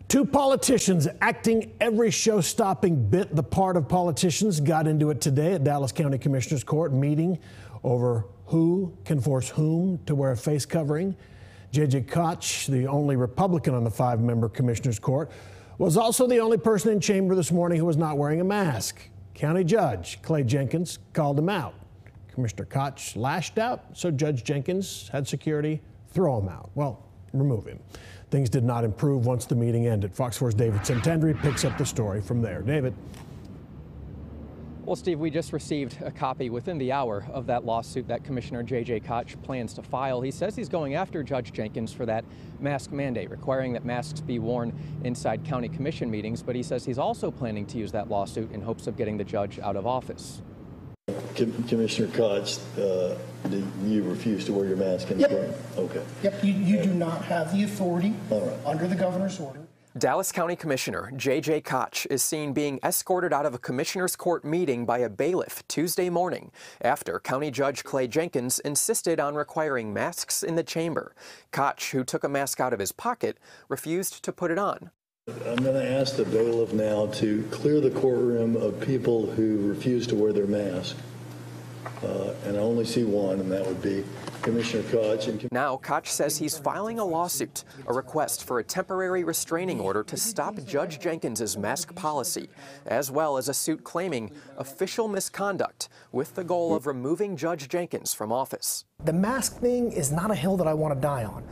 Two politicians acting every show-stopping bit the part of politicians got into it today at Dallas County Commissioner's Court, meeting over who can force whom to wear a face covering. JJ Koch, the only Republican on the 5-member Commissioner's Court, was also the only person in chamber this morning who was not wearing a mask. County Judge Clay Jenkins called him out. Commissioner Koch lashed out, so Judge Jenkins had security throw him out. Well, remove him. Things did not improve once the meeting ended. Fox 4's David Santandri picks up the story from there. David. Well, Steve, we just received a copy within the hour of that lawsuit that Commissioner JJ Koch plans to file. He says he's going after Judge Jenkins for that mask mandate, requiring that masks be worn inside county commission meetings. But he says he's also planning to use that lawsuit in hopes of getting the judge out of office. Commissioner Koch, you refuse to wear your mask in the courtroom? Okay. Yep, you do not have the authority under the governor's order. Dallas County Commissioner JJ Koch is seen being escorted out of a Commissioner's Court meeting by a bailiff Tuesday morning after County Judge Clay Jenkins insisted on requiring masks in the chamber. Koch, who took a mask out of his pocket, refused to put it on. I'm going to ask the bailiff now to clear the courtroom of people who refuse to wear their mask. And I only see one, and that would be Commissioner Koch. Now, Koch says he's filing a lawsuit, a request for a temporary restraining order to stop Judge Jenkins' mask policy, as well as a suit claiming official misconduct with the goal of removing Judge Jenkins from office. The mask thing is not a hill that I want to die on.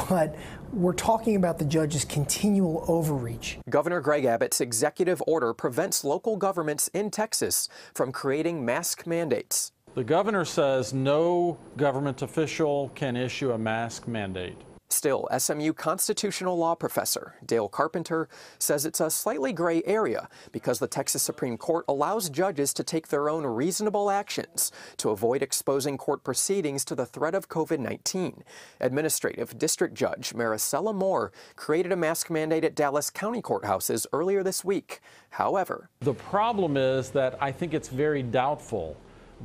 But we're talking about the judge's continual overreach. Governor Greg Abbott's executive order prevents local governments in Texas from creating mask mandates. The governor says no government official can issue a mask mandate. Still, SMU constitutional law professor Dale Carpenter says it's a slightly gray area because the Texas Supreme Court allows judges to take their own reasonable actions to avoid exposing court proceedings to the threat of COVID-19. Administrative District Judge Maricela Moore created a mask mandate at Dallas County courthouses earlier this week. However, the problem is that I think it's very doubtful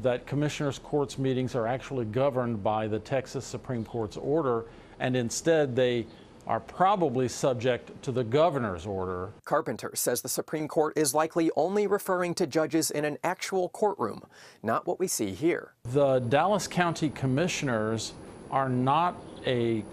that Commissioners' Court's meetings are actually governed by the Texas Supreme Court's order, and instead they are probably subject to the governor's order. Carpenter says the Supreme Court is likely only referring to judges in an actual courtroom, not what we see here. The Dallas County Commissioners are not a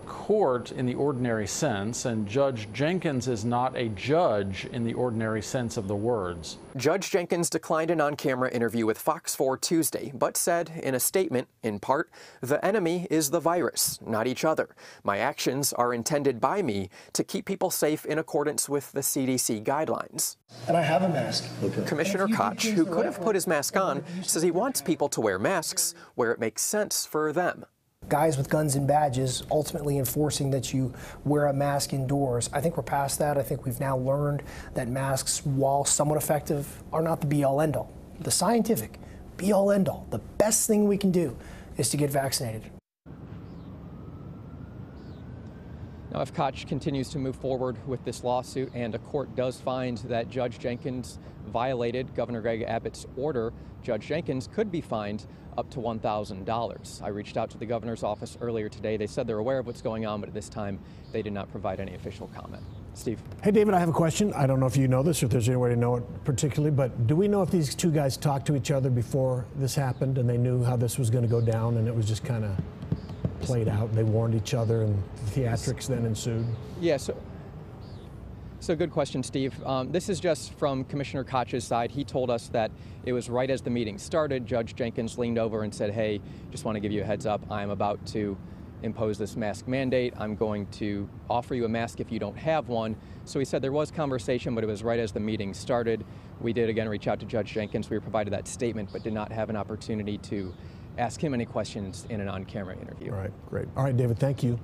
court in the ordinary sense, and Judge Jenkins is not a judge in the ordinary sense of the words. Judge Jenkins declined an on-camera interview with Fox 4 Tuesday, but said in a statement, in part, "The enemy is the virus, not each other. My actions are intended by me to keep people safe in accordance with the CDC guidelines." And I have a mask. Okay. Commissioner Koch, who could have put his mask on, says he wants people to wear masks where it makes sense for them. Guys with guns and badges ultimately enforcing that you wear a mask indoors. I think we're past that. I think we've now learned that masks, while somewhat effective, are not the be-all end-all. The scientific be-all end-all. The best thing we can do is to get vaccinated. Now, if Koch continues to move forward with this lawsuit and a court does find that Judge Jenkins violated Governor Greg Abbott's order, Judge Jenkins could be fined up to $1,000. I reached out to the governor's office earlier today. They said they're aware of what's going on, but at this time, they did not provide any official comment. Steve. Hey, David, I have a question. I don't know if you know this or if there's any way to know it particularly, but do we know if these two guys talked to each other before this happened and they knew how this was going to go down and it was just kind of played out? They warned each other and theatrics then ensued? Yeah, so good question, Steve. This is just from Commissioner Koch's side. He told us that it was right as the meeting started. Judge Jenkins leaned over and said, "Hey, just want to give you a heads up. I'm about to impose this mask mandate. I'm going to offer you a mask if you don't have one." So he said there was conversation, but it was right as the meeting started. We did again reach out to Judge Jenkins. We provided that statement, but did not have an opportunity to ask him any questions in an on-camera interview. All right, great. All right, David, thank you.